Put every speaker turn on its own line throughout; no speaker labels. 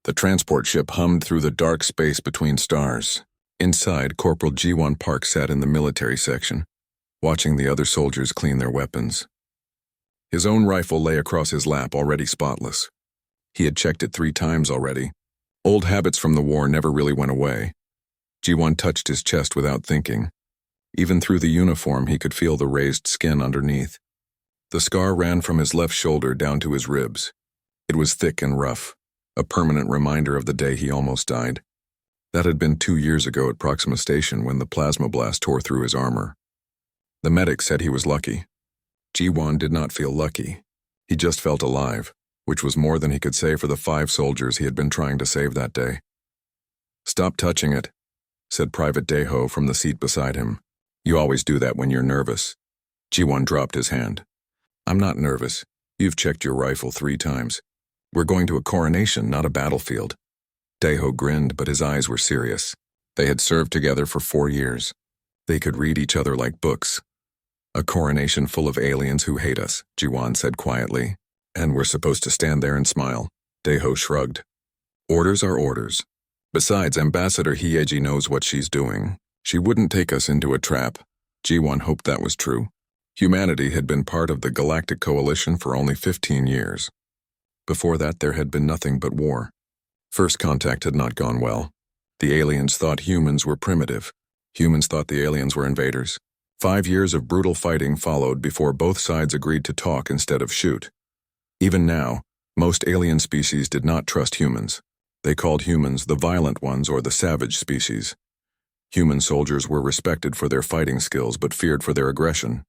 The transport ship hummed through the dark space between stars. Inside, Corporal Ji-won Park sat in the military section, watching the other soldiers clean their weapons. His own rifle lay across his lap, already spotless. He had checked it 3 times already. Old habits from the war never really went away. Ji-won touched his chest without thinking. Even through the uniform, he could feel the raised skin underneath. The scar ran from his left shoulder down to his ribs. It was thick and rough, a permanent reminder of the day he almost died. That had been 2 years ago at Proxima Station when the plasma blast tore through his armor. The medic said he was lucky. Ji-won did not feel lucky. He just felt alive, which was more than he could say for the 5 soldiers he had been trying to save that day. "Stop touching it," said Private Daeho from the seat beside him. "You always do that when you're nervous." Ji-won dropped his hand. "I'm not nervous. You've checked your rifle 3 times. We're going to a coronation, not a battlefield." Daeho grinned, but his eyes were serious. They had served together for 4 years. They could read each other like books. "A coronation full of aliens who hate us," Ji-won said quietly. "And we're supposed to stand there and smile." Daeho shrugged. "Orders are orders. Besides, Ambassador Hyeji knows what she's doing. She wouldn't take us into a trap." Ji-won hoped that was true. Humanity had been part of the Galactic Coalition for only 15 years. Before that, there had been nothing but war. First contact had not gone well. The aliens thought humans were primitive. Humans thought the aliens were invaders. 5 years of brutal fighting followed before both sides agreed to talk instead of shoot. Even now, most alien species did not trust humans. They called humans the violent ones or the savage species. Human soldiers were respected for their fighting skills but feared for their aggression.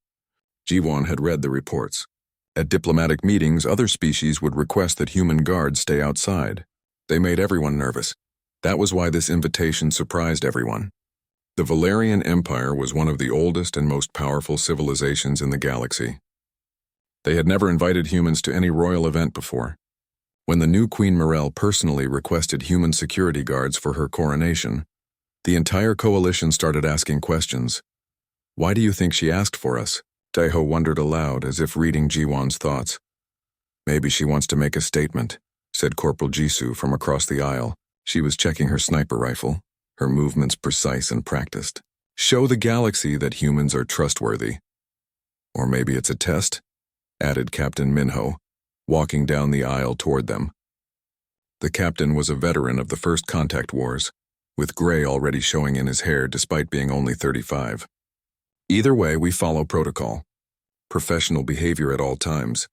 Ji-won had read the reports. At diplomatic meetings, other species would request that human guards stay outside. They made everyone nervous. That was why this invitation surprised everyone. The Valerian Empire was one of the oldest and most powerful civilizations in the galaxy. They had never invited humans to any royal event before. When the new Queen Morel personally requested human security guards for her coronation, the entire coalition started asking questions. "Why do you think she asked for us?" Daeho wondered aloud, as if reading Ji-won's thoughts. "Maybe she wants to make a statement," said Corporal Jisoo from across the aisle. She was checking her sniper rifle, her movements precise and practiced. "Show the galaxy that humans are trustworthy." "Or maybe it's a test," added Captain Minho, walking down the aisle toward them. The captain was a veteran of the First Contact Wars, with gray already showing in his hair despite being only 35. "Either way, we follow protocol. Professional behavior at all times.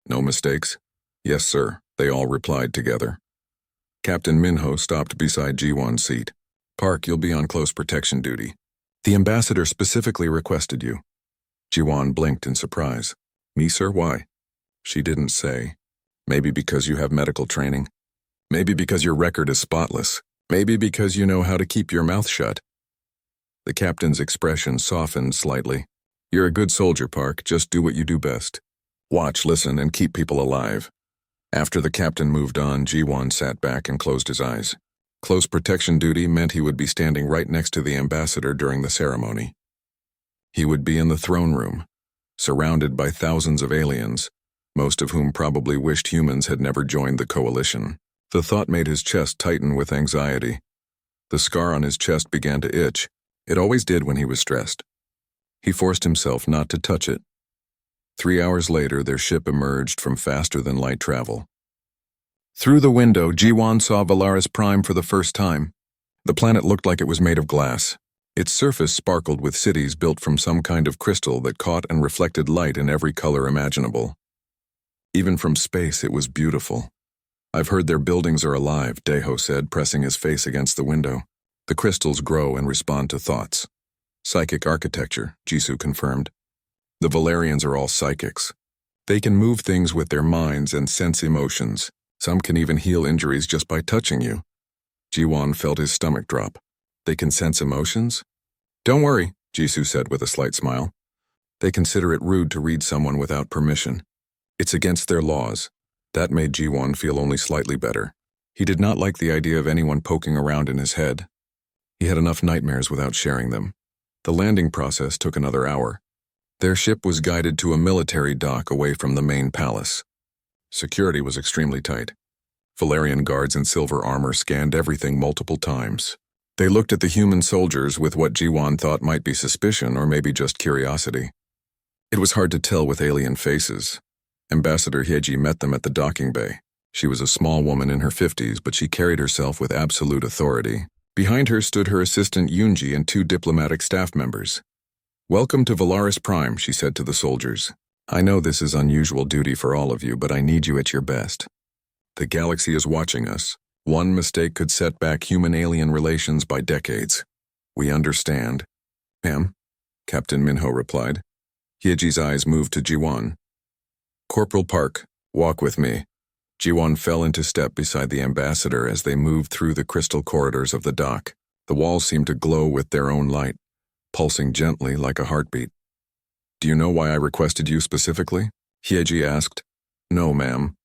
No mistakes?" "Yes, sir," they all replied together. Captain Minho stopped beside Ji-won's seat. "Park, you'll be on close protection duty. The ambassador specifically requested you." Ji-won blinked in surprise. "Me, sir? Why?" She didn't say. "Maybe because you have medical training. Maybe because your record is spotless. Maybe because you know how to keep your mouth shut." The captain's expression softened slightly. "You're a good soldier, Park. Just do what you do best. Watch, listen, and keep people alive." After the captain moved on, Ji-won sat back and closed his eyes. Close protection duty meant he would be standing right next to the ambassador during the ceremony. He would be in the throne room, surrounded by thousands of aliens, most of whom probably wished humans had never joined the coalition. The thought made his chest tighten with anxiety. The scar on his chest began to itch. It always did when he was stressed. He forced himself not to touch it. 3 hours later, their ship emerged from faster-than-light travel. Through the window, Ji-won saw Valaris Prime for the first time. The planet looked like it was made of glass. Its surface sparkled with cities built from some kind of crystal that caught and reflected light in every color imaginable. Even from space, it was beautiful. "I've heard their buildings are alive," Daeho said, pressing his face against the window. "The crystals grow and respond to thoughts." "Psychic architecture," Jisoo confirmed. "The Valerians are all psychics. They can move things with their minds and sense emotions. Some can even heal injuries just by touching you." Ji-won felt his stomach drop. "They can sense emotions?" "Don't worry," Jisoo said with a slight smile. "They consider it rude to read someone without permission. It's against their laws." That made Ji-won feel only slightly better. He did not like the idea of anyone poking around in his head. He had enough nightmares without sharing them. The landing process took another hour. Their ship was guided to a military dock away from the main palace. Security was extremely tight. Valerian guards in silver armor scanned everything multiple times. They looked at the human soldiers with what Jiwan thought might be suspicion or maybe just curiosity. It was hard to tell with alien faces. Ambassador Hyeji met them at the docking bay. She was a small woman in her 50s, but she carried herself with absolute authority. Behind her stood her assistant Yoonji and 2 diplomatic staff members. "Welcome to Valaris Prime," she said to the soldiers. "I know this is unusual duty for all of you, but I need you at your best. The galaxy is watching us. One mistake could set back human-alien relations by decades. We understand." "Ma'am," Captain Minho replied. Hyeji's eyes moved to Jiwan. "Corporal Park, walk with me." Jiwan fell into step beside the ambassador as they moved through the crystal corridors of the dock. The walls seemed to glow with their own light, pulsing gently like a heartbeat. "Do you know why I requested you specifically?" Hyeji asked. "No, ma'am.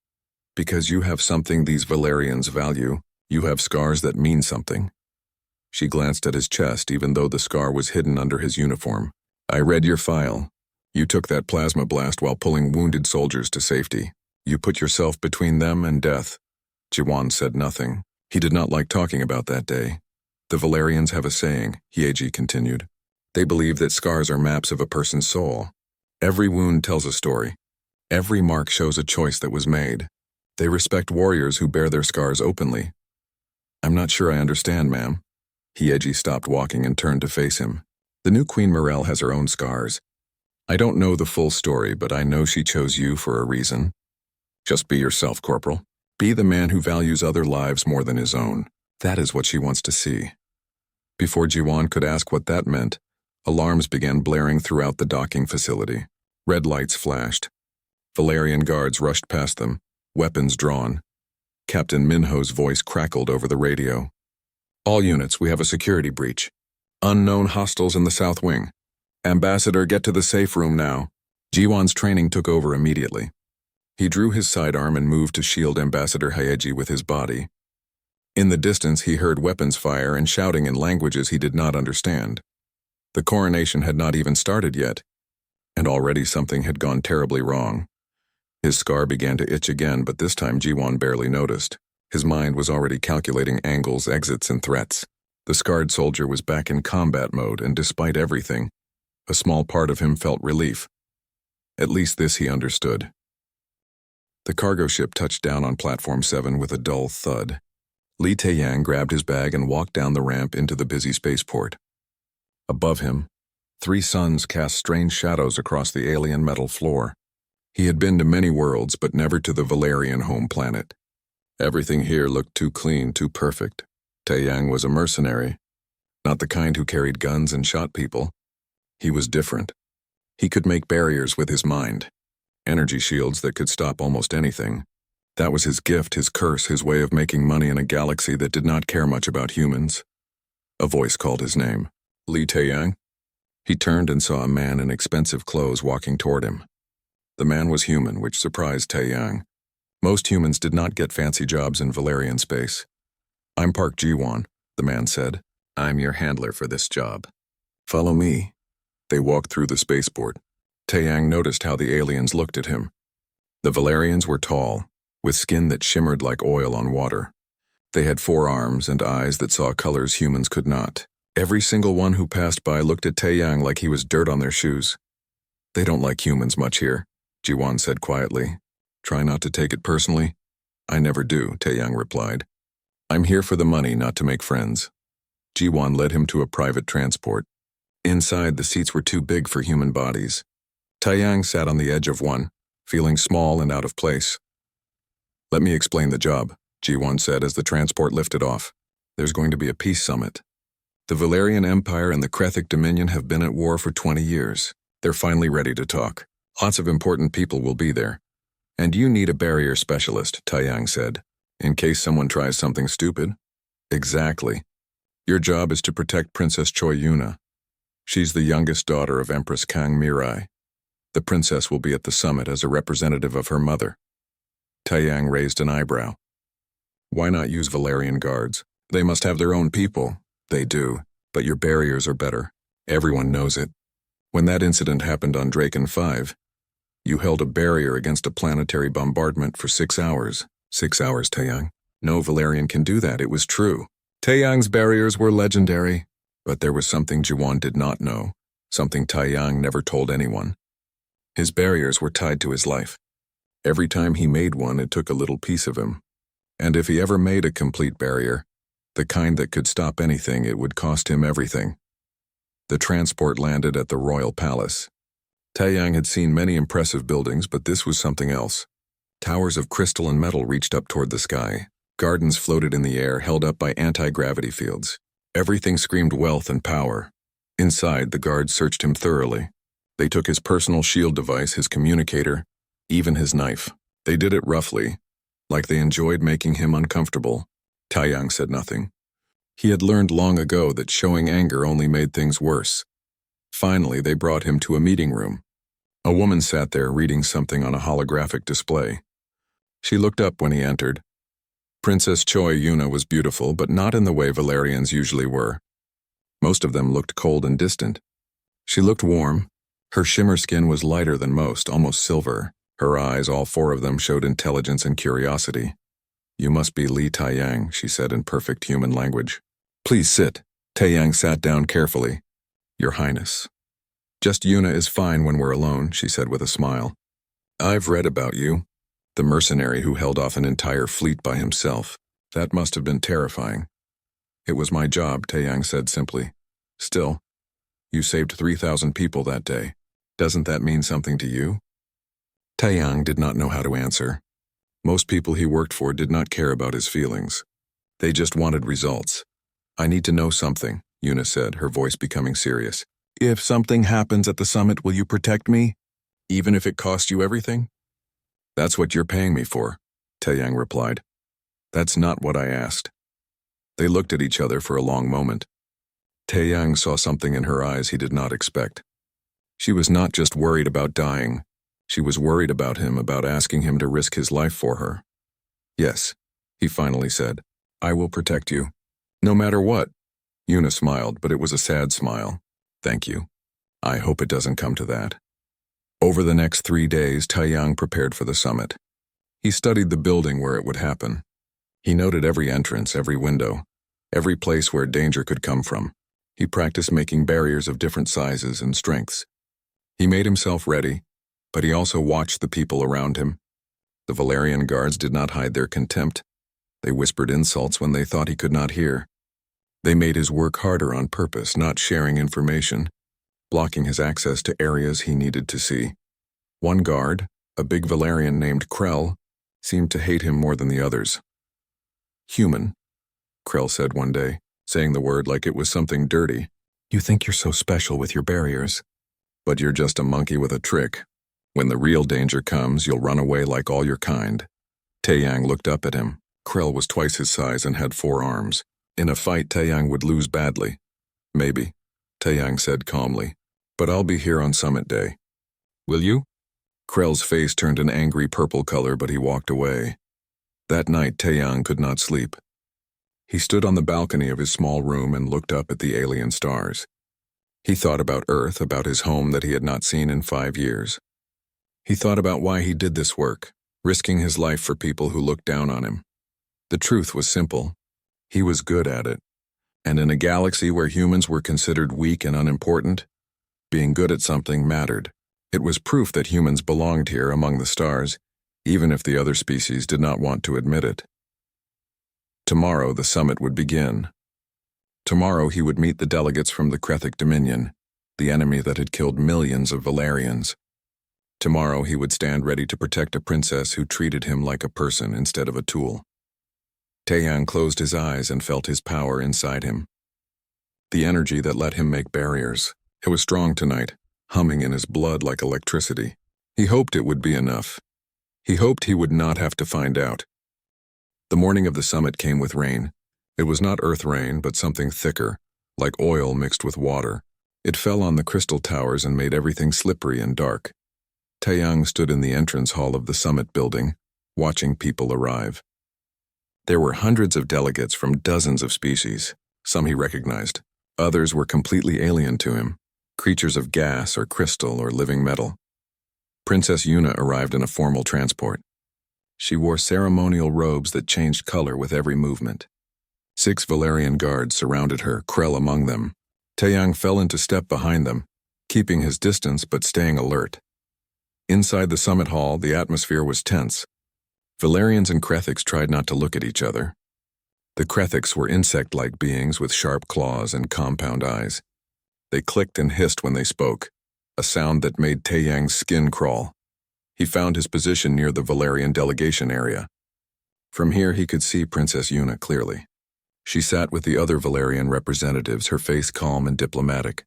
Because you have something these Valerians value. You have scars that mean something." She glanced at his chest, even though the scar was hidden under his uniform. "I read your file. You took that plasma blast while pulling wounded soldiers to safety. You put yourself between them and death." Jiwan said nothing. He did not like talking about that day. "The Valerians have a saying," Hyeji continued. "They believe that scars are maps of a person's soul. Every wound tells a story. Every mark shows a choice that was made. They respect warriors who bear their scars openly." "I'm not sure I understand, ma'am." Hyeji stopped walking and turned to face him. "The new Queen Morel has her own scars. I don't know the full story, but I know she chose you for a reason. Just be yourself, Corporal. Be the man who values other lives more than his own. That is what she wants to see." Before Jiwan could ask what that meant, alarms began blaring throughout the docking facility. Red lights flashed. Valerian guards rushed past them, weapons drawn. Captain Minho's voice crackled over the radio. "All units, we have a security breach. Unknown hostiles in the south wing. Ambassador, get to the safe room now." Jiwan's training took over immediately. He drew his sidearm and moved to shield Ambassador Hyeji with his body. In the distance, he heard weapons fire and shouting in languages he did not understand. The coronation had not even started yet, and already something had gone terribly wrong. His scar began to itch again, but this time Jiwan barely noticed. His mind was already calculating angles, exits, and threats. The scarred soldier was back in combat mode, and despite everything, a small part of him felt relief. At least this he understood. The cargo ship touched down on Platform 7 with a dull thud. Li Taeyang grabbed his bag and walked down the ramp into the busy spaceport. Above him, 3 suns cast strange shadows across the alien metal floor. He had been to many worlds, but never to the Valerian home planet. Everything here looked too clean, too perfect. Taeyang was a mercenary, not the kind who carried guns and shot people. He was different. He could make barriers with his mind. Energy shields that could stop almost anything. That was his gift, his curse, his way of making money in a galaxy that did not care much about humans. A voice called his name. "Li Taeyang?" He turned and saw a man in expensive clothes walking toward him. The man was human, which surprised Taeyang. Most humans did not get fancy jobs in Valerian space. "I'm Park Jiwan," the man said. "I'm your handler for this job. Follow me." They walked through the spaceport. Taeyang noticed how the aliens looked at him. The Valerians were tall, with skin that shimmered like oil on water. They had 4 arms and eyes that saw colors humans could not. Every single one who passed by looked at Taeyang like he was dirt on their shoes. "They don't like humans much here," Jiwan said quietly. "Try not to take it personally." "I never do," Taeyang replied. "I'm here for the money, not to make friends." Jiwan led him to a private transport. Inside, the seats were too big for human bodies. Taeyang sat on the edge of one, feeling small and out of place. "Let me explain the job," Jiwan said as the transport lifted off. "There's going to be a peace summit. The Valerian Empire and the Krethic Dominion have been at war for 20 years. They're finally ready to talk. Lots of important people will be there. And you need a barrier specialist," Taeyang said, "in case someone tries something stupid." "Exactly. Your job is to protect Princess Choi Yuna. She's the youngest daughter of Empress Kang Mirai. The princess will be at the summit as a representative of her mother." Taeyang raised an eyebrow. "Why not use Valerian guards? They must have their own people." "They do, but your barriers are better. Everyone knows it. When that incident happened on Draken 5, you held a barrier against a planetary bombardment for 6 hours. 6 hours, Taeyang. No Valerian can do that, it was true. Taeyang's barriers were legendary, but there was something Jiwon did not know, something Taeyang never told anyone. His barriers were tied to his life. Every time he made one, it took a little piece of him. And if he ever made a complete barrier, the kind that could stop anything, it would cost him everything. The transport landed at the royal palace. Taeyang had seen many impressive buildings, but this was something else. Towers of crystal and metal reached up toward the sky. Gardens floated in the air, held up by anti-gravity fields. Everything screamed wealth and power. Inside, the guards searched him thoroughly. They took his personal shield device, his communicator, even his knife. They did it roughly, like they enjoyed making him uncomfortable. Taeyang said nothing. He had learned long ago that showing anger only made things worse. Finally, they brought him to a meeting room. A woman sat there reading something on a holographic display. She looked up when he entered. Princess Choi Yuna was beautiful, but not in the way Valerians usually were. Most of them looked cold and distant. She looked warm. Her shimmer skin was lighter than most, almost silver. Her eyes, all four of them, showed intelligence and curiosity. "You must be Li Taeyang," she said in perfect human language. "Please sit." Taeyang sat down carefully. "Your Highness." "Just Yuna is fine when we're alone," she said with a smile. "I've read about you. The mercenary who held off an entire fleet by himself. That must have been terrifying." "It was my job," Taeyang said simply. "Still, you saved 3,000 people that day. Doesn't that mean something to you?" Taeyang did not know how to answer. Most people he worked for did not care about his feelings. They just wanted results. "I need to know something," Yuna said, her voice becoming serious. "If something happens at the summit, will you protect me? Even if it costs you everything?" "That's what you're paying me for," Taeyang replied. "That's not what I asked." They looked at each other for a long moment. Taeyang saw something in her eyes he did not expect. She was not just worried about dying. She was worried about him, about asking him to risk his life for her. "Yes," he finally said. "I will protect you. No matter what." Yuna smiled, but it was a sad smile. "Thank you. I hope it doesn't come to that." Over the next 3 days, Taeyang prepared for the summit. He studied the building where it would happen. He noted every entrance, every window, every place where danger could come from. He practiced making barriers of different sizes and strengths. He made himself ready, but he also watched the people around him. The Valerian guards did not hide their contempt. They whispered insults when they thought he could not hear. They made his work harder on purpose, not sharing information, blocking his access to areas he needed to see. One guard, a big Valerian named Krell, seemed to hate him more than the others. "Human," Krell said one day, saying the word like it was something dirty. "You think you're so special with your barriers, but you're just a monkey with a trick. When the real danger comes, you'll run away like all your kind." Taeyang looked up at him. Krell was twice his size and had 4 arms. In a fight, Taeyang would lose badly. "Maybe," Taeyang said calmly, "but I'll be here on summit day." "Will you?" Krell's face turned an angry purple color, but he walked away. That night, Taeyang could not sleep. He stood on the balcony of his small room and looked up at the alien stars. He thought about Earth, about his home that he had not seen in 5 years. He thought about why he did this work, risking his life for people who looked down on him. The truth was simple. He was good at it. And in a galaxy where humans were considered weak and unimportant, being good at something mattered. It was proof that humans belonged here among the stars, even if the other species did not want to admit it. Tomorrow the summit would begin. Tomorrow he would meet the delegates from the Krethic Dominion, the enemy that had killed millions of Valerians. Tomorrow he would stand ready to protect a princess who treated him like a person instead of a tool. Taeyang closed his eyes and felt his power inside him. The energy that let him make barriers. It was strong tonight, humming in his blood like electricity. He hoped it would be enough. He hoped he would not have to find out. The morning of the summit came with rain. It was not earth rain, but something thicker, like oil mixed with water. It fell on the crystal towers and made everything slippery and dark. Taeyang stood in the entrance hall of the summit building, watching people arrive. There were hundreds of delegates from dozens of species. Some he recognized. Others were completely alien to him, creatures of gas or crystal or living metal. Princess Yuna arrived in a formal transport. She wore ceremonial robes that changed color with every movement. 6 Valerian guards surrounded her, Krell among them. Taeyang fell into step behind them, keeping his distance but staying alert. Inside the summit hall, the atmosphere was tense. Valerians and Krethiks tried not to look at each other. The Krethiks were insect-like beings with sharp claws and compound eyes. They clicked and hissed when they spoke, a sound that made Taeyang's skin crawl. He found his position near the Valerian delegation area. From here he could see Princess Yuna clearly. She sat with the other Valerian representatives, her face calm and diplomatic.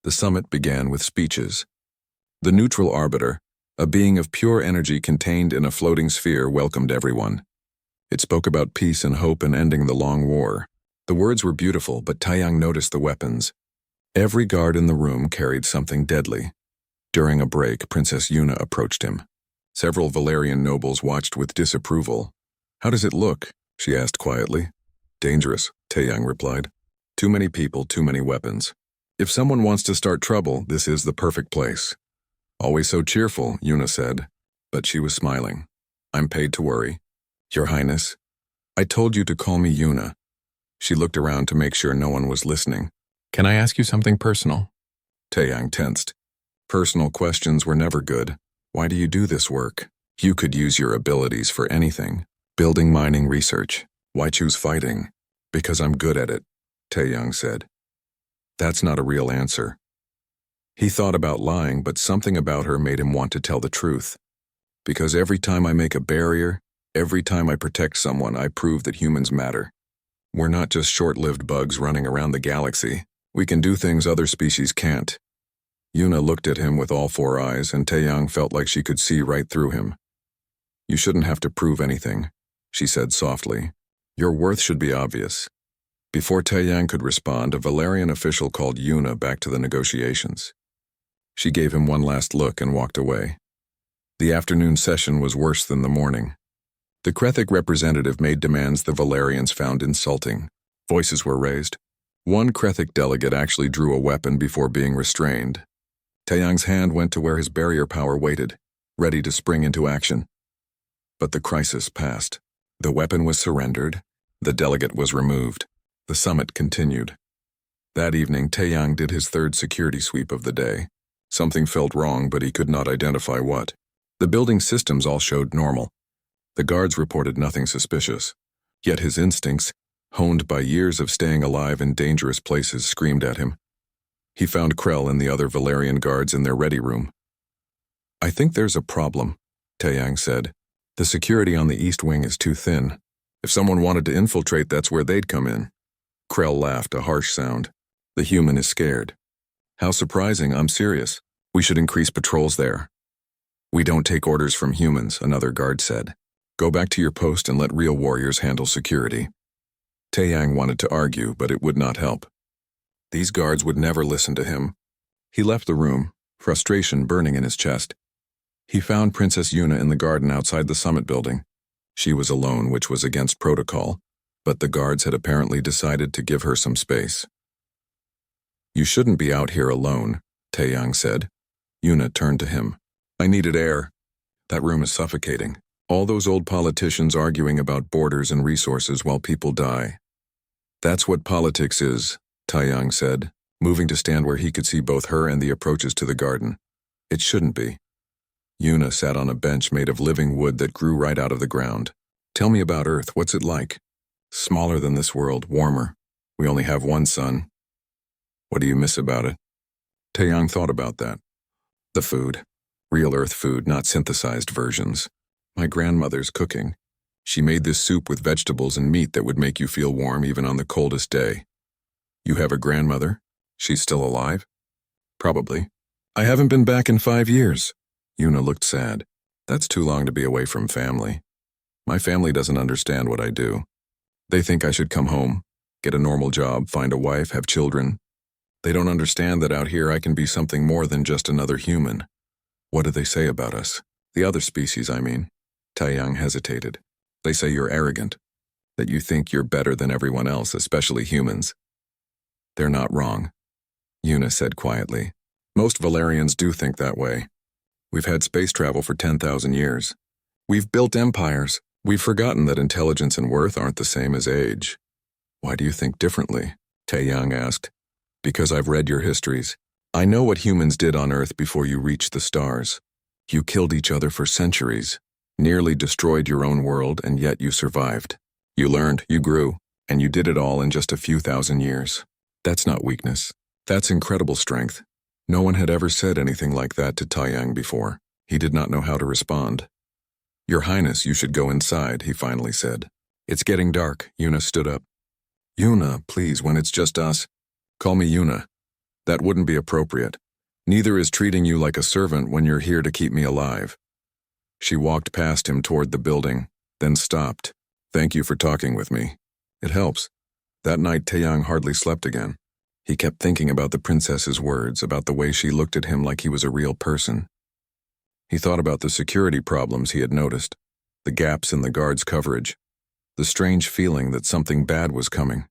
The summit began with speeches. The neutral arbiter, a being of pure energy contained in a floating sphere, welcomed everyone. It spoke about peace and hope and ending the long war. The words were beautiful, but Taeyang noticed the weapons. Every guard in the room carried something deadly. During a break, Princess Yuna approached him. Several Valerian nobles watched with disapproval. "How does it look?" she asked quietly. "Dangerous," Taeyang replied. "Too many people, too many weapons. If someone wants to start trouble, this is the perfect place." "Always so cheerful," Yuna said, but she was smiling. "I'm paid to worry. Your Highness, I told you to call me Yuna." She looked around to make sure no one was listening. "Can I ask you something personal?" Taeyang tensed. Personal questions were never good. "Why do you do this work? You could use your abilities for anything. Building, mining, research. Why choose fighting?" "Because I'm good at it," Taeyang said. That's not a real answer. He thought about lying, but something about her made him want to tell the truth. "Because every time I make a barrier, every time I protect someone, I prove that humans matter. We're not just short-lived bugs running around the galaxy. We can do things other species can't." Yuna looked at him with all 4 eyes, and Taeyang felt like she could see right through him. "You shouldn't have to prove anything," she said softly. "Your worth should be obvious." Before Taeyang could respond, a Valerian official called Yuna back to the negotiations. She gave him one last look and walked away. The afternoon session was worse than the morning. The Krethik representative made demands the Valerians found insulting. Voices were raised. One Krethik delegate actually drew a weapon before being restrained. Taeyang's hand went to where his barrier power waited, ready to spring into action. But the crisis passed. The weapon was surrendered. The delegate was removed. The summit continued. That evening, Taeyang did his 3rd security sweep of the day. Something felt wrong, but he could not identify what. The building systems all showed normal. The guards reported nothing suspicious. Yet his instincts, honed by years of staying alive in dangerous places, screamed at him. He found Krell and the other Valerian guards in their ready room. "I think there's a problem," Taeyang said. "The security on the east wing is too thin. If someone wanted to infiltrate, that's where they'd come in." Krell laughed, a harsh sound. "The human is scared." "How surprising, I'm serious. We should increase patrols there." "We don't take orders from humans," another guard said. "Go back to your post and let real warriors handle security." Taeyang wanted to argue, but it would not help. These guards would never listen to him. He left the room, frustration burning in his chest. He found Princess Yuna in the garden outside the summit building. She was alone, which was against protocol, but the guards had apparently decided to give her some space. "You shouldn't be out here alone," Taeyang said. Yuna turned to him. "I needed air. That room is suffocating. All those old politicians arguing about borders and resources while people die." "That's what politics is," Taeyang said, moving to stand where he could see both her and the approaches to the garden. "It shouldn't be." Yuna sat on a bench made of living wood that grew right out of the ground. "Tell me about Earth. What's it like?" "Smaller than this world, warmer. We only have one sun." "What do you miss about it?" Taeyang thought about that. "The food. Real Earth food, not synthesized versions. My grandmother's cooking. She made this soup with vegetables and meat that would make you feel warm even on the coldest day." "You have a grandmother? She's still alive?" "Probably. I haven't been back in 5 years." Yuna looked sad. "That's too long to be away from family. My family doesn't understand what I do. They think I should come home, get a normal job, find a wife, have children. They don't understand that out here I can be something more than just another human." "What do they say about us? The other species, I mean." Taeyang hesitated. "They say you're arrogant, that you think you're better than everyone else, especially humans." "They're not wrong," Yuna said quietly. "Most Valerians do think that way. We've had space travel for 10,000 years. We've built empires. We've forgotten that intelligence and worth aren't the same as age. Why do you think differently? Taeyang asked. Because I've read your histories. I know what humans did on Earth before you reached the stars. You killed each other for centuries, nearly destroyed your own world, and yet you survived. You learned, you grew, and you did it all in just a few thousand years. That's not weakness. That's incredible strength. No one had ever said anything like that to Taeyang before. He did not know how to respond. Your Highness, you should go inside, he finally said. It's getting dark. Yuna stood up. Yuna, please, when it's just us. Call me Yuna. That wouldn't be appropriate. Neither is treating you like a servant when you're here to keep me alive. She walked past him toward the building, then stopped. Thank you for talking with me. It helps. That night Taeyang hardly slept again. He kept thinking about the princess's words, about the way she looked at him like he was a real person. He thought about the security problems he had noticed, the gaps in the guards' coverage, the strange feeling that something bad was coming.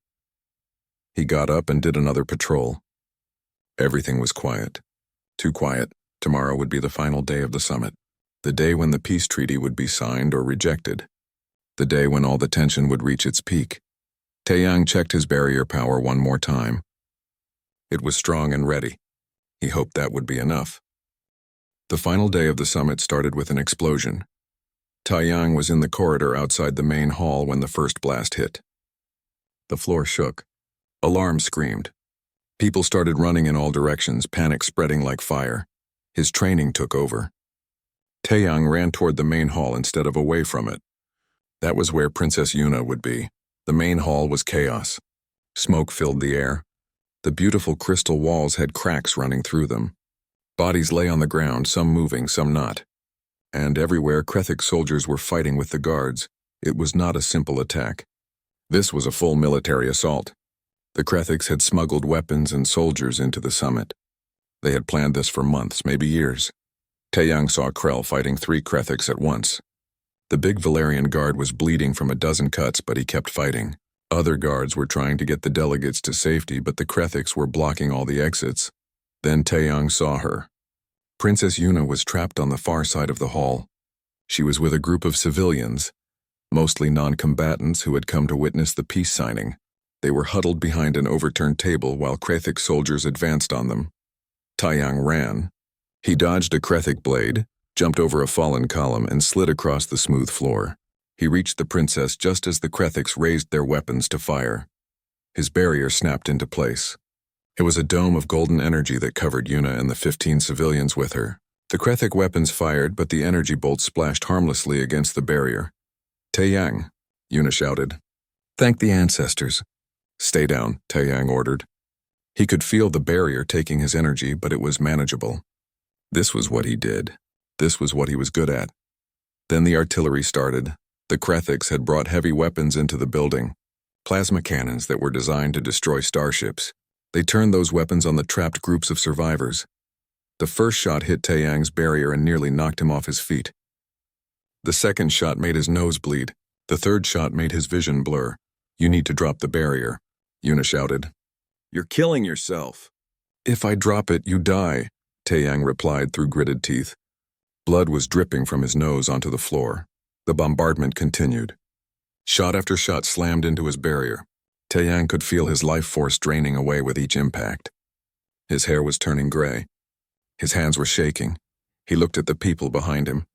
He got up and did another patrol. Everything was quiet. Too quiet. Tomorrow would be the final day of the summit, the day when the peace treaty would be signed or rejected, the day when all the tension would reach its peak. Taeyang checked his barrier power one more time. It was strong and ready. He hoped that would be enough. The final day of the summit started with an explosion. Taeyang was in the corridor outside the main hall when the first blast hit. The floor shook. Alarms screamed. People started running in all directions, panic spreading like fire. His training took over. Taeyang ran toward the main hall instead of away from it. That was where Princess Yuna would be. The main hall was chaos. Smoke filled the air. The beautiful crystal walls had cracks running through them. Bodies lay on the ground, some moving, some not. And everywhere Krethik soldiers were fighting with the guards. It was not a simple attack. This was a full military assault. The Krethiks had smuggled weapons and soldiers into the summit. They had planned this for months, maybe years. Taeyang saw Krell fighting 3 Krethiks at once. The big Valerian guard was bleeding from a dozen cuts, but he kept fighting. Other guards were trying to get the delegates to safety, but the Krethiks were blocking all the exits. Then Taeyang saw her. Princess Yuna was trapped on the far side of the hall. She was with a group of civilians, mostly non-combatants who had come to witness the peace signing. They were huddled behind an overturned table while Krethik soldiers advanced on them. Taeyang ran. He dodged a Krethik blade, jumped over a fallen column, and slid across the smooth floor. He reached the princess just as the Krethiks raised their weapons to fire. His barrier snapped into place. It was a dome of golden energy that covered Yuna and the 15 civilians with her. The Krethik weapons fired, but the energy bolts splashed harmlessly against the barrier. Taeyang, Yuna shouted. Thank the ancestors. Stay down, Taeyang ordered. He could feel the barrier taking his energy, but it was manageable. This was what he did. This was what he was good at. Then the artillery started. The Krethiks had brought heavy weapons into the building, plasma cannons that were designed to destroy starships. They turned those weapons on the trapped groups of survivors. The first shot hit Taeyang's barrier and nearly knocked him off his feet. The second shot made his nose bleed. The third shot made his vision blur. You need to drop the barrier, Yuna shouted. You're killing yourself. If I drop it, you die, Taeyang replied through gritted teeth. Blood was dripping from his nose onto the floor. The bombardment continued. Shot after shot slammed into his barrier. Taeyang could feel his life force draining away with each impact. His hair was turning gray. His hands were shaking. He looked at the people behind him.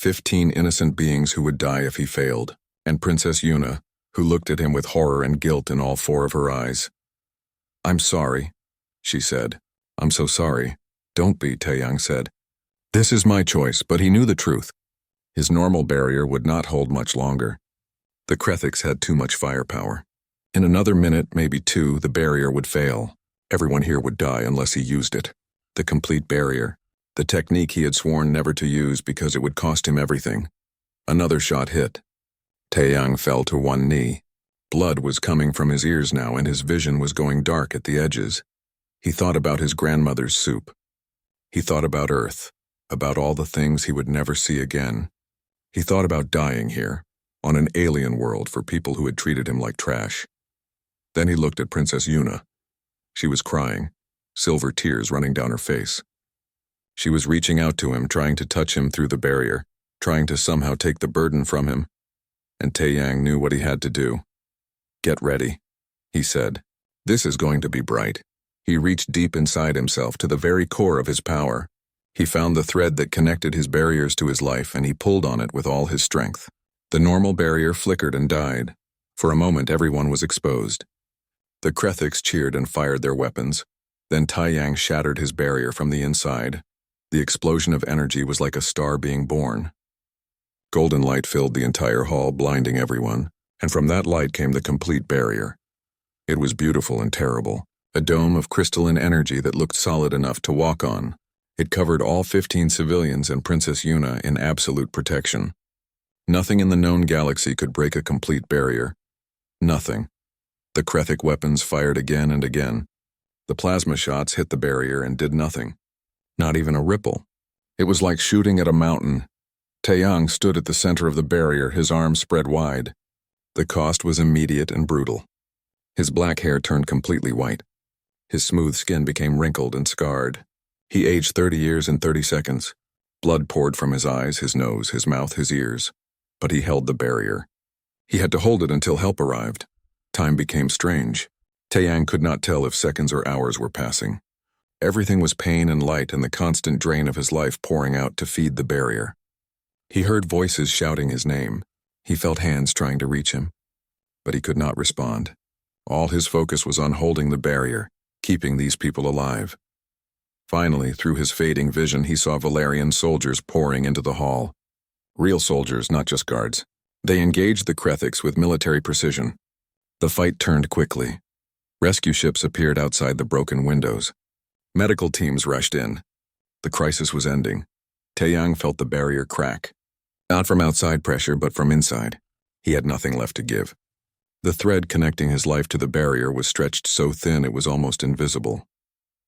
15 innocent beings who would die if he failed, and Princess Yuna, who looked at him with horror and guilt in all 4 of her eyes. I'm sorry, she said. I'm so sorry. Don't be, Taeyang said. This is my choice, but he knew the truth. His normal barrier would not hold much longer. The Krethiks had too much firepower. In another minute, maybe 2, the barrier would fail. Everyone here would die unless he used it. The complete barrier. The technique he had sworn never to use because it would cost him everything. Another shot hit. Taeyang fell to one knee. Blood was coming from his ears now and his vision was going dark at the edges. He thought about his grandmother's soup. He thought about Earth, about all the things he would never see again. He thought about dying here, on an alien world for people who had treated him like trash. Then he looked at Princess Yuna. She was crying, silver tears running down her face. She was reaching out to him, trying to touch him through the barrier. trying to somehow take the burden from him, and Taeyang knew what he had to do. "Get ready," he said. "This is going to be bright." He reached deep inside himself to the very core of his power. He found the thread that connected his barriers to his life, and he pulled on it with all his strength. The normal barrier flickered and died. For a moment, everyone was exposed. The Krethiks cheered and fired their weapons. Then Taeyang shattered his barrier from the inside. The explosion of energy was like a star being born. Golden light filled the entire hall, blinding everyone, and from that light came the complete barrier. It was beautiful and terrible, a dome of crystalline energy that looked solid enough to walk on. It covered all 15 civilians and Princess Yuna in absolute protection. Nothing in the known galaxy could break a complete barrier. Nothing. The Krethik weapons fired again and again. The plasma shots hit the barrier and did nothing. Not even a ripple. It was like shooting at a mountain. Taeyang stood at the center of the barrier, his arms spread wide. The cost was immediate and brutal. His black hair turned completely white. His smooth skin became wrinkled and scarred. He aged 30 years in 30 seconds. Blood poured from his eyes, his nose, his mouth, his ears. But he held the barrier. He had to hold it until help arrived. Time became strange. Taeyang could not tell if seconds or hours were passing. Everything was pain and light and the constant drain of his life pouring out to feed the barrier. He heard voices shouting his name. He felt hands trying to reach him. But he could not respond. All his focus was on holding the barrier, keeping these people alive. Finally, through his fading vision, he saw Valerian soldiers pouring into the hall. Real soldiers, not just guards. They engaged the Krethiks with military precision. The fight turned quickly. Rescue ships appeared outside the broken windows. Medical teams rushed in. The crisis was ending. Taeyang felt the barrier crack. Not from outside pressure, but from inside. He had nothing left to give. The thread connecting his life to the barrier was stretched so thin it was almost invisible.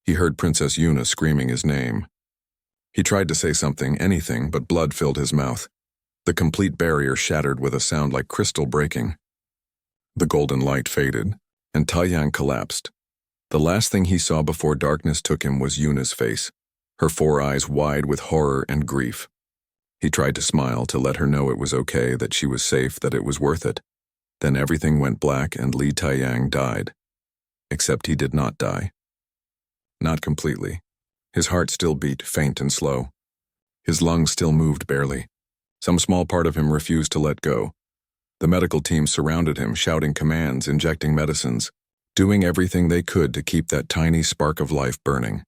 He heard Princess Yuna screaming his name. He tried to say something, anything, but blood filled his mouth. The complete barrier shattered with a sound like crystal breaking. The golden light faded, and Taeyang collapsed. The last thing he saw before darkness took him was Yuna's face, her 4 eyes wide with horror and grief. He tried to smile to let her know it was okay, that she was safe, that it was worth it. Then everything went black and Li Taeyang died. Except he did not die. Not completely. His heart still beat, faint and slow. His lungs still moved barely. Some small part of him refused to let go. The medical team surrounded him, shouting commands, injecting medicines, doing everything they could to keep that tiny spark of life burning.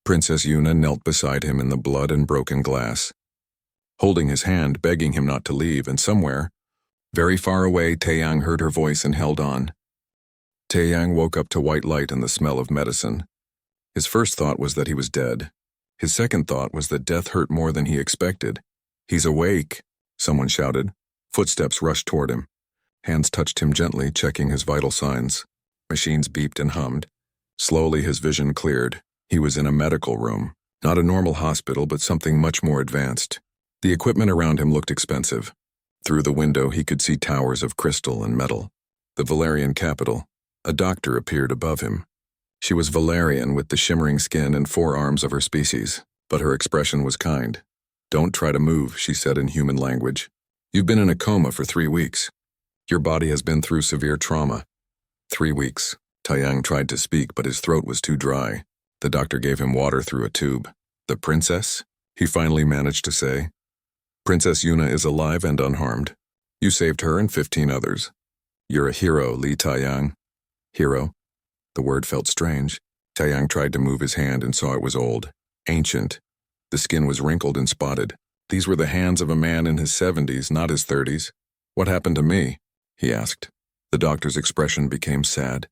Princess Yuna knelt beside him in the blood and broken glass, holding his hand, begging him not to leave, and somewhere, very far away, Taeyang heard her voice and held on. Taeyang woke up to white light and the smell of medicine. His first thought was that he was dead. His second thought was that death hurt more than he expected. "He's awake," someone shouted. Footsteps rushed toward him. Hands touched him gently, checking his vital signs. Machines beeped and hummed. Slowly his vision cleared. He was in a medical room. Not a normal hospital, but something much more advanced. The equipment around him looked expensive. Through the window he could see towers of crystal and metal. The Valerian capital. A doctor appeared above him. She was Valerian with the shimmering skin and 4 arms of her species, but her expression was kind. "Don't try to move," she said in human language. "You've been in a coma for 3 weeks. Your body has been through severe trauma." 3 weeks. Taeyang tried to speak, but his throat was too dry. The doctor gave him water through a tube. "The princess?" he finally managed to say. "Princess Yuna is alive and unharmed. You saved her and 15 others. You're a hero, Li Taeyang." Hero? The word felt strange. Taeyang tried to move his hand and saw it was old, ancient. The skin was wrinkled and spotted. These were the hands of a man in his 70s, not his 30s. "What happened to me?" he asked. The doctor's expression became sad.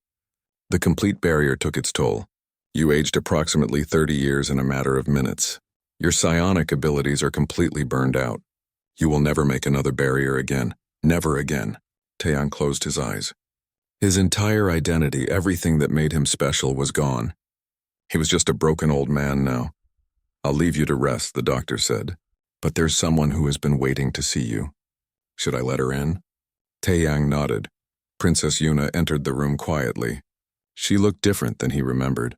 "The complete barrier took its toll. You aged approximately 30 years in a matter of minutes. Your psionic abilities are completely burned out. You will never make another barrier again. Never again." Taeyang closed his eyes. His entire identity, everything that made him special, was gone. He was just a broken old man now. "I'll leave you to rest," the doctor said. "But there's someone who has been waiting to see you. Should I let her in?" Taeyang nodded. Princess Yuna entered the room quietly. She looked different than he remembered.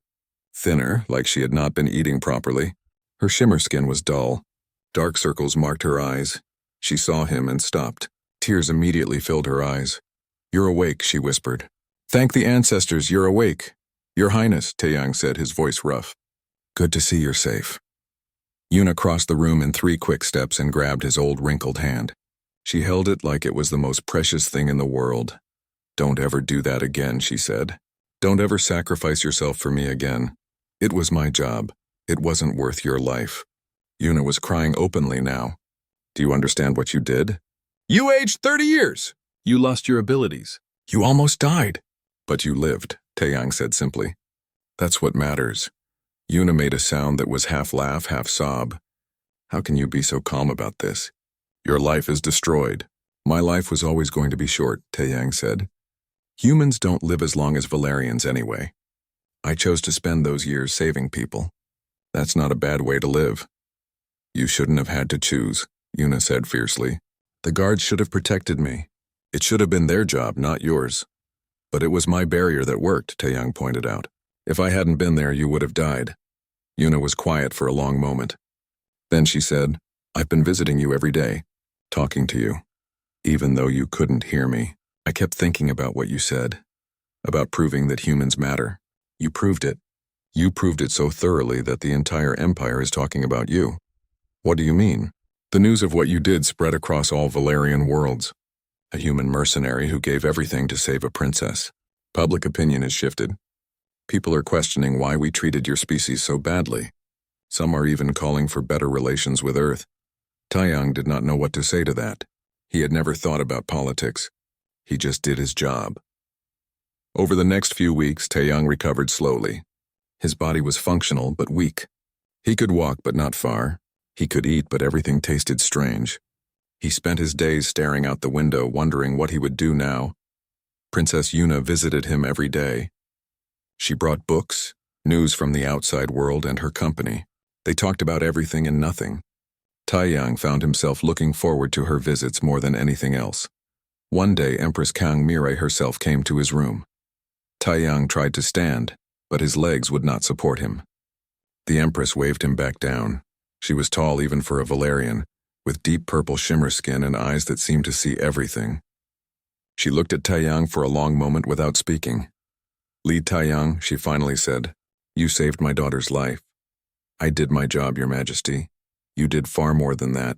Thinner, like she had not been eating properly. Her shimmer skin was dull. Dark circles marked her eyes. She saw him and stopped. Tears immediately filled her eyes. "You're awake," she whispered. "Thank the ancestors, you're awake." "Your Highness," Taeyang said, his voice rough. "Good to see you're safe." Yuna crossed the room in 3 quick steps and grabbed his old wrinkled hand. She held it like it was the most precious thing in the world. "Don't ever do that again," she said. "Don't ever sacrifice yourself for me again. It was my job. It wasn't worth your life." Yuna was crying openly now. "Do you understand what you did? You aged 30 years! You lost your abilities. You almost died. But you lived," Taeyang said simply. "That's what matters." Yuna made a sound that was half laugh, half sob. "How can you be so calm about this? Your life is destroyed. My life was always going to be short," Taeyang said. "Humans don't live as long as Valerians anyway. I chose to spend those years saving people. That's not a bad way to live." "You shouldn't have had to choose," Yuna said fiercely. "The guards should have protected me. It should have been their job, not yours." "But it was my barrier that worked," Taeyang pointed out. "If I hadn't been there, you would have died." Yuna was quiet for a long moment. Then she said, "I've been visiting you every day, talking to you. Even though you couldn't hear me, I kept thinking about what you said, about proving that humans matter. You proved it. You proved it so thoroughly that the entire empire is talking about you." "What do you mean?" "The news of what you did spread across all Valerian worlds. A human mercenary who gave everything to save a princess. Public opinion has shifted. People are questioning why we treated your species so badly. Some are even calling for better relations with Earth." Taeyang did not know what to say to that. He had never thought about politics. He just did his job. Over the next few weeks, Taeyang recovered slowly. His body was functional but weak. He could walk but not far. He could eat but everything tasted strange. He spent his days staring out the window, wondering what he would do now. Princess Yuna visited him every day. She brought books, news from the outside world, and her company. They talked about everything and nothing. Taeyang found himself looking forward to her visits more than anything else. One day, Empress Kang Mire herself came to his room. Taeyang tried to stand, but his legs would not support him. The Empress waved him back down. She was tall even for a Valerian, with deep purple shimmer skin and eyes that seemed to see everything. She looked at Taeyang for a long moment without speaking. "Li Taeyang," she finally said, "you saved my daughter's life." "I did my job, Your Majesty. You did far more than that.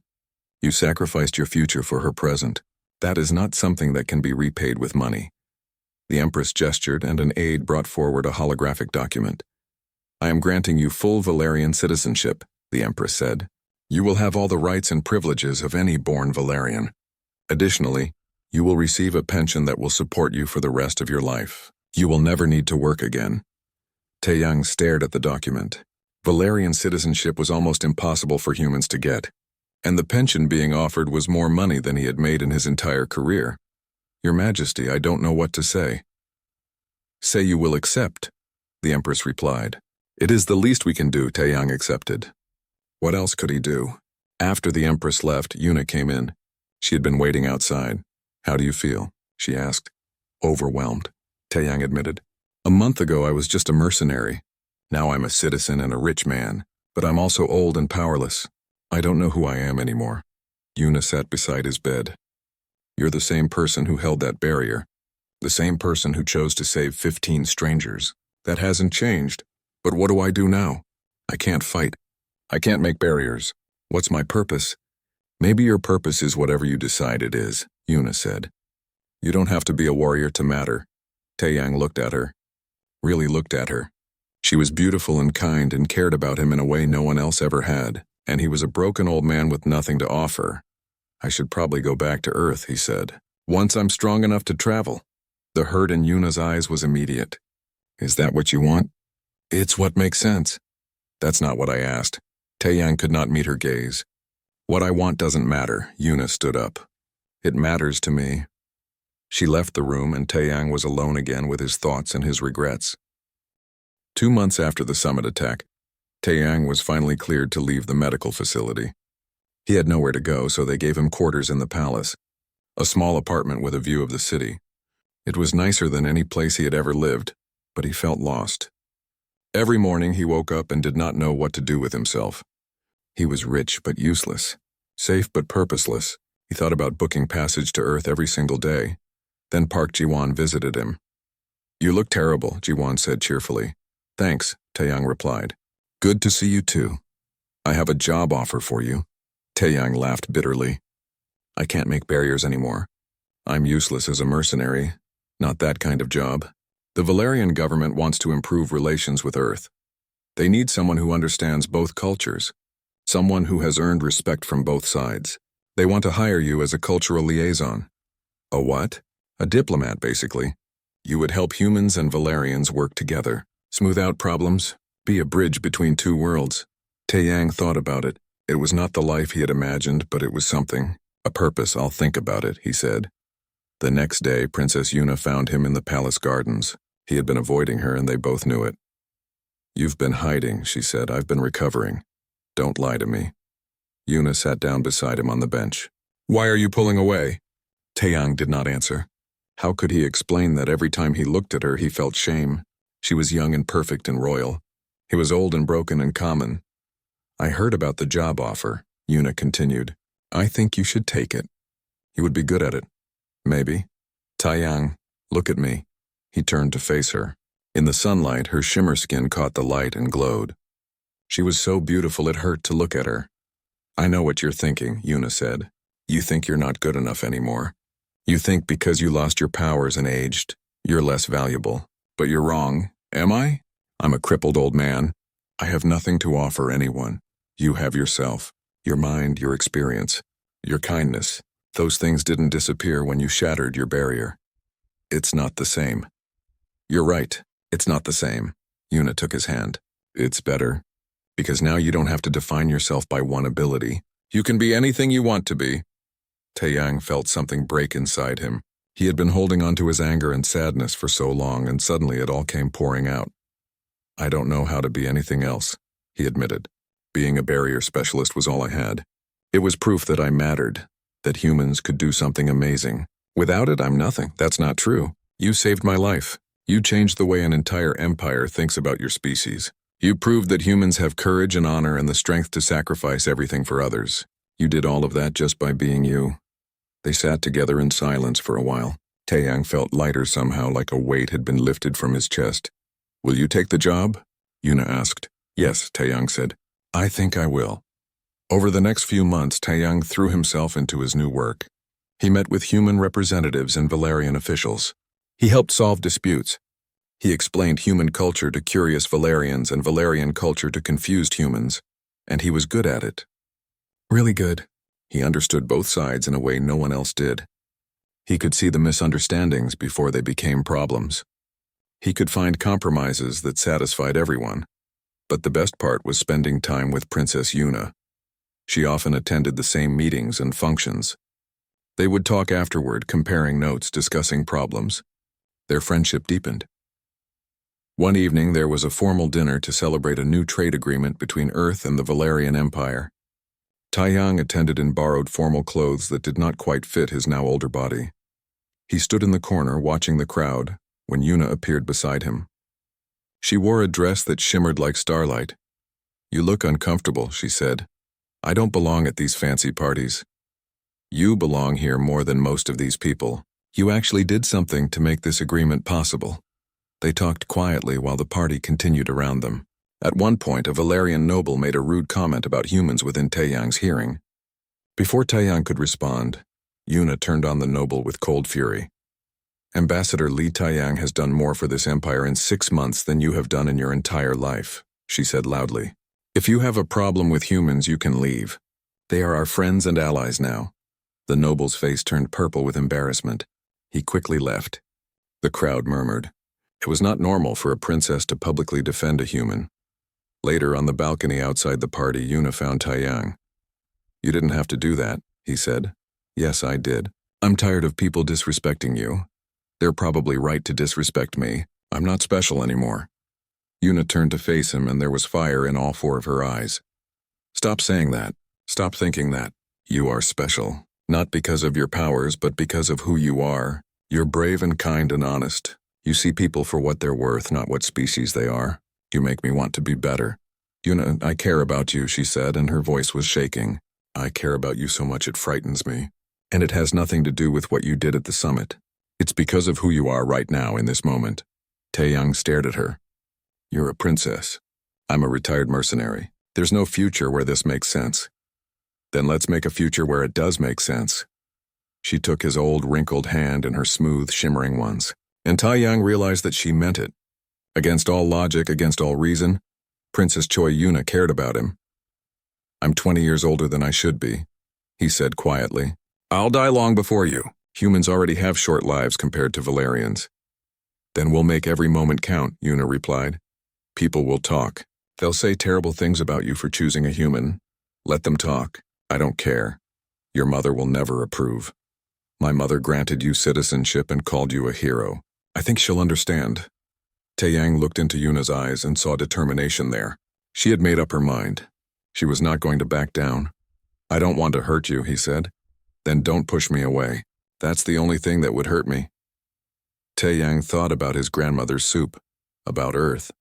You sacrificed your future for her present. That is not something that can be repaid with money." The Empress gestured, and an aide brought forward a holographic document. "I am granting you full Valerian citizenship," the Empress said. "You will have all the rights and privileges of any born Valerian. Additionally, you will receive a pension that will support you for the rest of your life. You will never need to work again." Taeyang stared at the document. Valerian citizenship was almost impossible for humans to get, and the pension being offered was more money than he had made in his entire career. "Your Majesty, I don't know what to say." "Say you will accept," the Empress replied. "It is the least we can do," Taeyang accepted. What else could he do? After the Empress left, Yuna came in. She had been waiting outside. "How do you feel?" she asked. "Overwhelmed," Taeyang admitted. "A month ago I was just a mercenary. Now I'm a citizen and a rich man, but I'm also old and powerless. I don't know who I am anymore." Yuna sat beside his bed. "You're the same person who held that barrier. The same person who chose to save 15 strangers. That hasn't changed. But what do I do now? I can't fight. I can't make barriers. What's my purpose?" "Maybe your purpose is whatever you decide it is," Yuna said. "You don't have to be a warrior to matter." Taeyang looked at her. Really looked at her. She was beautiful and kind and cared about him in a way no one else ever had, and he was a broken old man with nothing to offer. "I should probably go back to Earth," he said. "Once I'm strong enough to travel." The hurt in Yuna's eyes was immediate. "Is that what you want?" "It's what makes sense." "That's not what I asked." Taeyang could not meet her gaze. "What I want doesn't matter," Yuna stood up. "It matters to me." She left the room, and Taeyang was alone again with his thoughts and his regrets. 2 months after the summit attack, Taeyang was finally cleared to leave the medical facility. He had nowhere to go, so they gave him quarters in the palace, a small apartment with a view of the city. It was nicer than any place he had ever lived, but he felt lost. Every morning he woke up and did not know what to do with himself. He was rich but useless, safe but purposeless. He thought about booking passage to Earth every single day. Then Park Ji-won visited him. "You look terrible," Ji-won said cheerfully. "Thanks," Taeyang replied. "Good to see you too. I have a job offer for you." Taeyang laughed bitterly. "I can't make barriers anymore. I'm useless as a mercenary. Not that kind of job. The Valerian government wants to improve relations with Earth. They need someone who understands both cultures, someone who has earned respect from both sides. They want to hire you as a cultural liaison." "A what?" "A diplomat, basically. You would help humans and Valerians work together, smooth out problems, be a bridge between two worlds." Taeyang thought about it. It was not the life he had imagined, but it was something. "A purpose. I'll think about it," he said. The next day, Princess Yuna found him in the palace gardens. He had been avoiding her, and they both knew it. "You've been hiding," she said. "I've been recovering. Don't lie to me." Yuna sat down beside him on the bench. "Why are you pulling away?" Taeyang did not answer. How could he explain that every time he looked at her he felt shame? She was young and perfect and royal. He was old and broken and common. "I heard about the job offer," Yuna continued. "I think you should take it. You would be good at it. Maybe." "Taeyang, look at me." He turned to face her. In the sunlight, her shimmer skin caught the light and glowed. She was so beautiful it hurt to look at her. "I know what you're thinking," Yuna said. "You think you're not good enough anymore. You think because you lost your powers and aged, you're less valuable. But you're wrong. Am I? I'm a crippled old man. I have nothing to offer anyone. You have yourself, your mind, your experience, your kindness. Those things didn't disappear when you shattered your barrier. It's not the same." "You're right. It's not the same." Yuna took his hand. "It's better. Because now you don't have to define yourself by one ability. You can be anything you want to be." Taeyang felt something break inside him. He had been holding on to his anger and sadness for so long, and suddenly it all came pouring out. "I don't know how to be anything else," he admitted. "Being a barrier specialist was all I had. It was proof that I mattered, that humans could do something amazing. Without it, I'm nothing." "That's not true. You saved my life. You changed the way an entire empire thinks about your species. You proved that humans have courage and honor and the strength to sacrifice everything for others. You did all of that just by being you." They sat together in silence for a while. Taeyang felt lighter somehow, like a weight had been lifted from his chest. "Will you take the job?" Yuna asked. "Yes," Taeyang said. "I think I will." Over the next few months, Taeyang threw himself into his new work. He met with human representatives and Valerian officials. He helped solve disputes. He explained human culture to curious Valerians and Valerian culture to confused humans, and he was good at it. Really good. He understood both sides in a way no one else did. He could see the misunderstandings before they became problems. He could find compromises that satisfied everyone. But the best part was spending time with Princess Yuna. She often attended the same meetings and functions. They would talk afterward, comparing notes, discussing problems. Their friendship deepened. One evening there was a formal dinner to celebrate a new trade agreement between Earth and the Valerian Empire. Taeyang attended in borrowed formal clothes that did not quite fit his now older body. He stood in the corner watching the crowd when Yuna appeared beside him. She wore a dress that shimmered like starlight. "You look uncomfortable," she said. "I don't belong at these fancy parties. You belong here more than most of these people. You actually did something to make this agreement possible." They talked quietly while the party continued around them. At one point, a Valerian noble made a rude comment about humans within Taeyang's hearing. Before Taeyang could respond, Yuna turned on the noble with cold fury. "Ambassador Li Taeyang has done more for this empire in 6 months than you have done in your entire life," she said loudly. "If you have a problem with humans, you can leave. They are our friends and allies now." The noble's face turned purple with embarrassment. He quickly left. The crowd murmured. It was not normal for a princess to publicly defend a human. Later, on the balcony outside the party, Yuna found Taeyang. "You didn't have to do that," he said. "Yes, I did. I'm tired of people disrespecting you. They're probably right to disrespect me. I'm not special anymore." Yuna turned to face him, and there was fire in all 4 of her eyes. "Stop saying that. Stop thinking that. You are special. Not because of your powers, but because of who you are. You're brave and kind and honest. You see people for what they're worth, not what species they are. You make me want to be better." Yuna, I care about you, she said, and her voice was shaking. I care about you so much it frightens me. And it has nothing to do with what you did at the summit. It's because of who you are right now in this moment. Taeyang stared at her. You're a princess. I'm a retired mercenary. There's no future where this makes sense. Then let's make a future where it does make sense. She took his old, wrinkled hand in her smooth, shimmering ones, and Taeyang realized that she meant it. Against all logic, against all reason, Princess Choi Yuna cared about him. I'm 20 years older than I should be, he said quietly. I'll die long before you. Humans already have short lives compared to Valerians. Then we'll make every moment count, Yuna replied. People will talk. They'll say terrible things about you for choosing a human. Let them talk. I don't care. Your mother will never approve. My mother granted you citizenship and called you a hero. I think she'll understand. Taeyang looked into Yuna's eyes and saw determination there. She had made up her mind. She was not going to back down. I don't want to hurt you, he said. Then don't push me away. That's the only thing that would hurt me. Taeyang thought about his grandmother's soup, about Earth,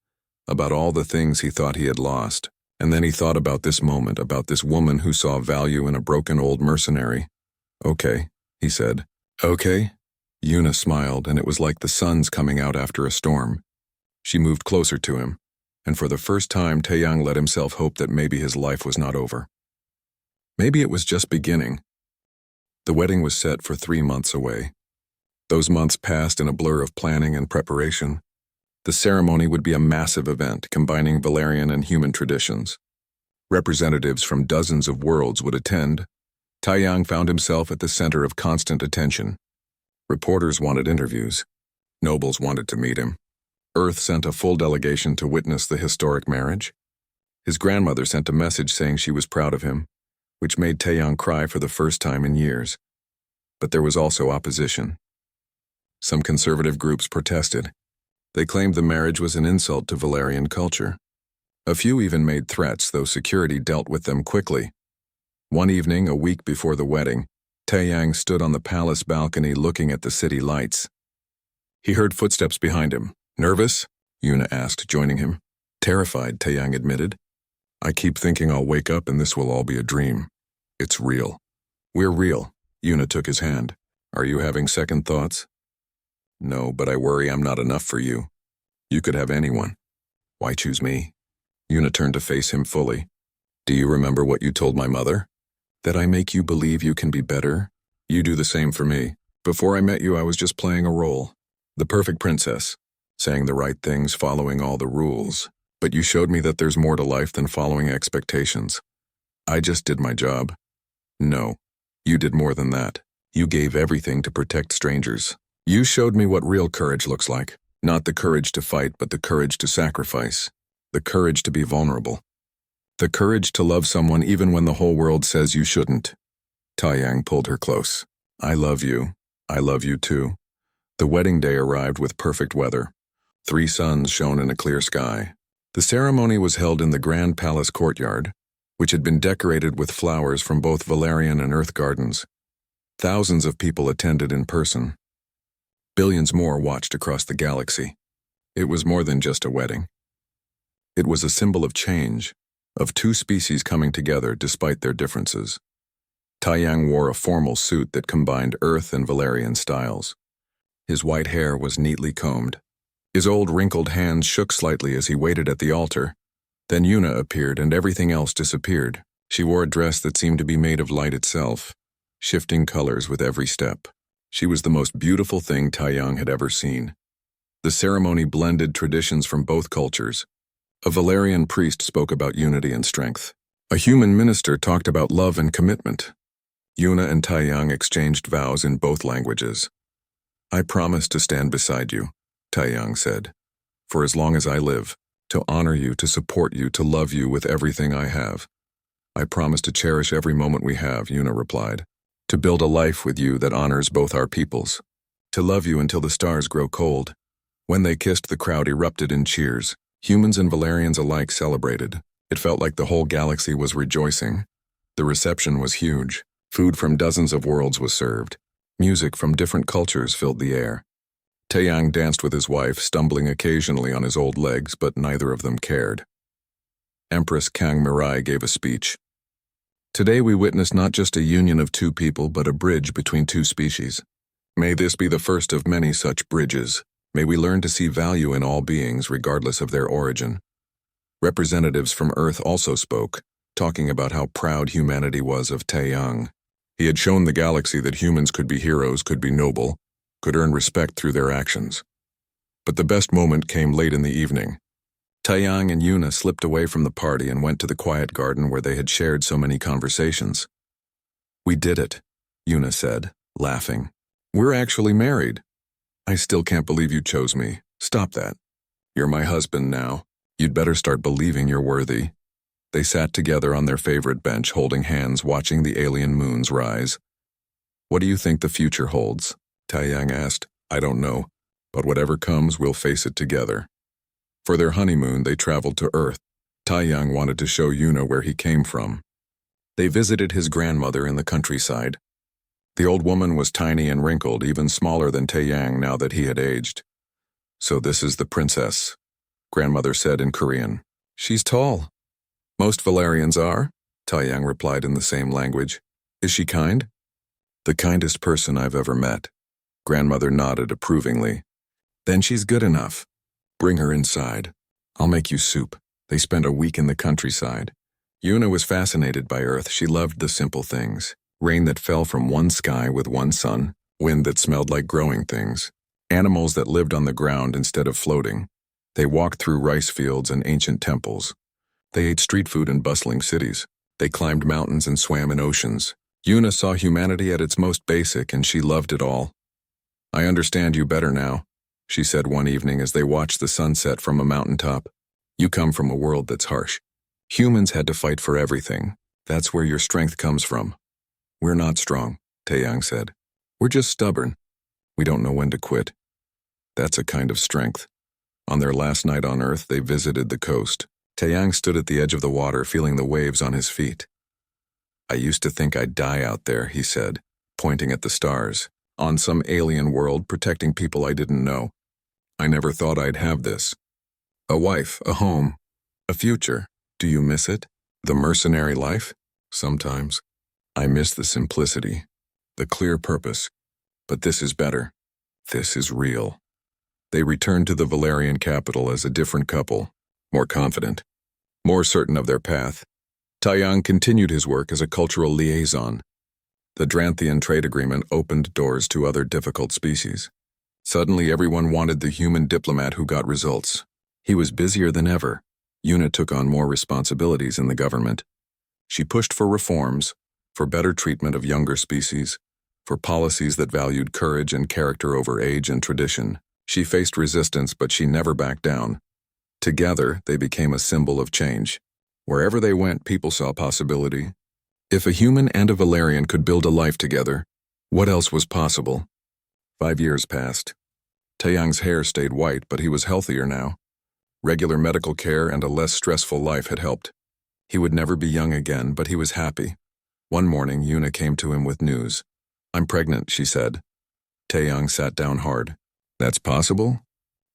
about all the things he thought he had lost, and then he thought about this moment, about this woman who saw value in a broken old mercenary. Okay, he said. Okay? Yuna smiled, and it was like the sun's coming out after a storm. She moved closer to him, and for the first time Taeyang let himself hope that maybe his life was not over. Maybe it was just beginning. The wedding was set for 3 months away. Those months passed in a blur of planning and preparation. The ceremony would be a massive event combining Valerian and human traditions. Representatives from dozens of worlds would attend. Taeyang found himself at the center of constant attention. Reporters wanted interviews. Nobles wanted to meet him. Earth sent a full delegation to witness the historic marriage. His grandmother sent a message saying she was proud of him, which made Taeyang cry for the first time in years. But there was also opposition. Some conservative groups protested. They claimed the marriage was an insult to Valerian culture. A few even made threats, though security dealt with them quickly. One evening, a week before the wedding, Taeyang stood on the palace balcony looking at the city lights. He heard footsteps behind him. Nervous? Yuna asked, joining him. Terrified, Taeyang admitted. I keep thinking I'll wake up and this will all be a dream. It's real. We're real. Yuna took his hand. Are you having second thoughts? No, but I worry I'm not enough for you. You could have anyone. Why choose me? Yuna turned to face him fully. Do you remember what you told my mother? That I make you believe you can be better? You do the same for me. Before I met you, I was just playing a role. The perfect princess. Saying the right things, following all the rules. But you showed me that there's more to life than following expectations. I just did my job. No, you did more than that. You gave everything to protect strangers. You showed me what real courage looks like. Not the courage to fight, but the courage to sacrifice. The courage to be vulnerable. The courage to love someone even when the whole world says you shouldn't. Taeyang pulled her close. I love you. I love you too. The wedding day arrived with perfect weather. 3 suns shone in a clear sky. The ceremony was held in the grand palace courtyard, which had been decorated with flowers from both Valerian and Earth gardens. Thousands of people attended in person. Billions more watched across the galaxy. It was more than just a wedding. It was a symbol of change, of 2 species coming together despite their differences. Taeyang wore a formal suit that combined Earth and Valerian styles. His white hair was neatly combed. His old wrinkled hands shook slightly as he waited at the altar. Then Yuna appeared and everything else disappeared. She wore a dress that seemed to be made of light itself, shifting colors with every step. She was the most beautiful thing Taeyang had ever seen. The ceremony blended traditions from both cultures. A Valerian priest spoke about unity and strength. A human minister talked about love and commitment. Yuna and Taeyang exchanged vows in both languages. I promise to stand beside you, Taeyang said, for as long as I live, to honor you, to support you, to love you with everything I have. I promise to cherish every moment we have, Yuna replied, to build a life with you that honors both our peoples, to love you until the stars grow cold. When they kissed, the crowd erupted in cheers. Humans and Valerians alike celebrated. It felt like the whole galaxy was rejoicing. The reception was huge. Food from dozens of worlds was served. Music from different cultures filled the air. Taeyang danced with his wife, stumbling occasionally on his old legs, but neither of them cared. Empress Kang Mirai gave a speech. Today we witness not just a union of two people, but a bridge between two species. May this be the first of many such bridges. May we learn to see value in all beings, regardless of their origin. Representatives from Earth also spoke, talking about how proud humanity was of Taeyang. He had shown the galaxy that humans could be heroes, could be noble, could earn respect through their actions. But the best moment came late in the evening. Taeyang and Yuna slipped away from the party and went to the quiet garden where they had shared so many conversations. "We did it," Yuna said, laughing. "We're actually married. I still can't believe you chose me. Stop that. You're my husband now. You'd better start believing you're worthy." They sat together on their favorite bench, holding hands, watching the alien moons rise. "What do you think the future holds?" Taeyang asked. "I don't know, but whatever comes, we'll face it together." For their honeymoon, they traveled to Earth. Taeyang wanted to show Yuna where he came from. They visited his grandmother in the countryside. The old woman was tiny and wrinkled, even smaller than Taeyang now that he had aged. "So this is the princess," grandmother said in Korean. "She's tall." "Most Valerians are," Taeyang replied in the same language. "Is she kind?" "The kindest person I've ever met." Grandmother nodded approvingly. "Then she's good enough. Bring her inside. I'll make you soup." They spent a week in the countryside. Yuna was fascinated by Earth. She loved the simple things. Rain that fell from one sky with one sun, wind that smelled like growing things, animals that lived on the ground instead of floating. They walked through rice fields and ancient temples. They ate street food in bustling cities. They climbed mountains and swam in oceans. Yuna saw humanity at its most basic, and she loved it all. "I understand you better now," she said one evening as they watched the sunset from a mountaintop. "You come from a world that's harsh. Humans had to fight for everything. That's where your strength comes from." "We're not strong," Taeyang said. "We're just stubborn. We don't know when to quit." That's a kind of strength. On their last night on Earth, they visited the coast. Taeyang stood at the edge of the water, feeling the waves on his feet. "I used to think I'd die out there," he said, pointing at the stars, "on some alien world protecting people I didn't know. I never thought I'd have this. A wife, a home, a future. Do you miss it? The mercenary life?" "Sometimes. I miss the simplicity, the clear purpose. But this is better. This is real." They returned to the Valerian capital as a different couple, more confident, more certain of their path. Taeyang continued his work as a cultural liaison. The Dranthian trade agreement opened doors to other difficult species. Suddenly everyone wanted the human diplomat who got results. He was busier than ever. Yuna took on more responsibilities in the government. She pushed for reforms, for better treatment of younger species, for policies that valued courage and character over age and tradition. She faced resistance, but she never backed down. Together, they became a symbol of change. Wherever they went, people saw possibility. If a human and a Valerian could build a life together, what else was possible? 5 years passed. Taeyang's hair stayed white, but he was healthier now. Regular medical care and a less stressful life had helped. He would never be young again, but he was happy. One morning, Yuna came to him with news. "I'm pregnant," she said. Taeyang sat down hard. "That's possible?"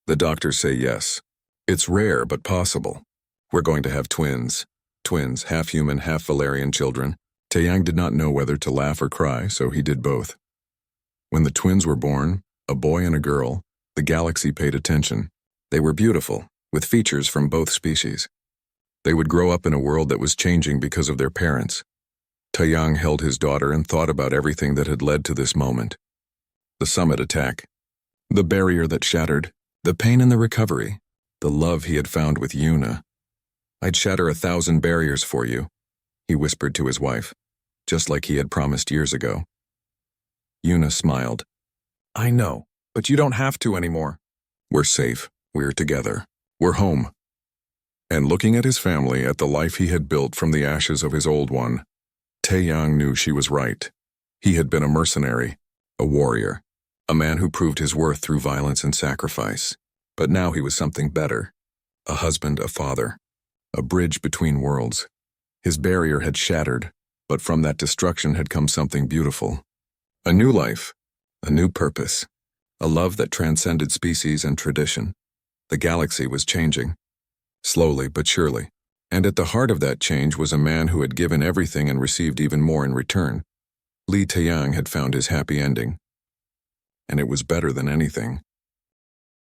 "The doctors say yes. It's rare, but possible. We're going to have twins. Twins, half human, half Valerian children." Taeyang did not know whether to laugh or cry, so he did both. When the twins were born, a boy and a girl, the galaxy paid attention. They were beautiful, with features from both species. They would grow up in a world that was changing because of their parents. Taeyang held his daughter and thought about everything that had led to this moment. The summit attack, the barrier that shattered, the pain in the recovery, the love he had found with Yuna. "I'd shatter 1,000 barriers for you," he whispered to his wife, just like he had promised years ago. Yuna smiled. "I know, but you don't have to anymore. We're safe. We're together. We're home." And looking at his family, at the life he had built from the ashes of his old one, Taeyang knew she was right. He had been a mercenary, a warrior, a man who proved his worth through violence and sacrifice. But now he was something better. A husband, a father, a bridge between worlds. His barrier had shattered, but from that destruction had come something beautiful. A new life, a new purpose, a love that transcended species and tradition. The galaxy was changing, slowly but surely, And at the heart of that change was a man who had given everything and received even more in return. Li Taiyang had found his happy ending. And it was better than anything.